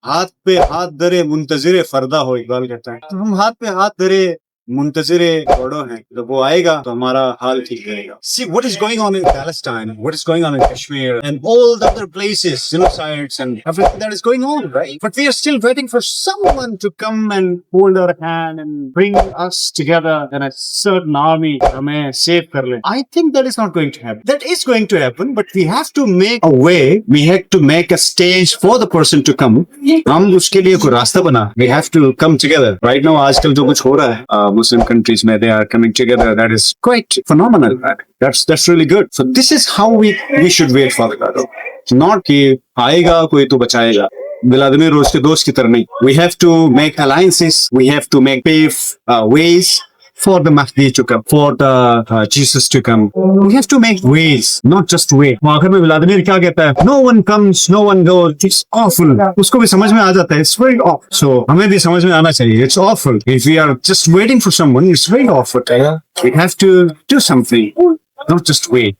हाथ पे हाथ धरे मुंतजिरे फरदा हो, इकबाल कहता है। तो हम हाथ पे हाथ धरे मुंतजिरे गॉडो हैं, जब वो आएगा तो हमारा हाल ठीक रहेगा। See what is going on in Palestine, what is going on in Kashmir and all the other places, genocides and everything that is going on, right? But we are still waiting for someone to come and hold our hand and bring us together in a certain army हमें save कर ले। I think that is not going to happen. That is going to happen, but we have to make a way. We have to make a stage for the person to come. हम उसके लिए कोई रास्ता बना। We have to come together. Right now आजकल जो कुछ हो रहा है Muslim countries में, they are coming together. That is quite phenomenal. That's really good. So this is how we should wait for the Godot. Not कि आएगा कोई तो बचाएगा। व्लादिमीर रोज के दोस्त की तरह नहीं। We have to make alliances. We have to make pave ways for the Mahdi to come, for the Jesus to come. We have to make ways, not just wait. आखिर में व्लादिमीर क्या कहता है? No one comes, no one goes. It's awful. उसको भी समझ में आ जाता है. It's very awful. So हमें भी समझ में आना चाहिए. It's awful. If we are just waiting for someone, it's very awful. We have to do something, not just wait.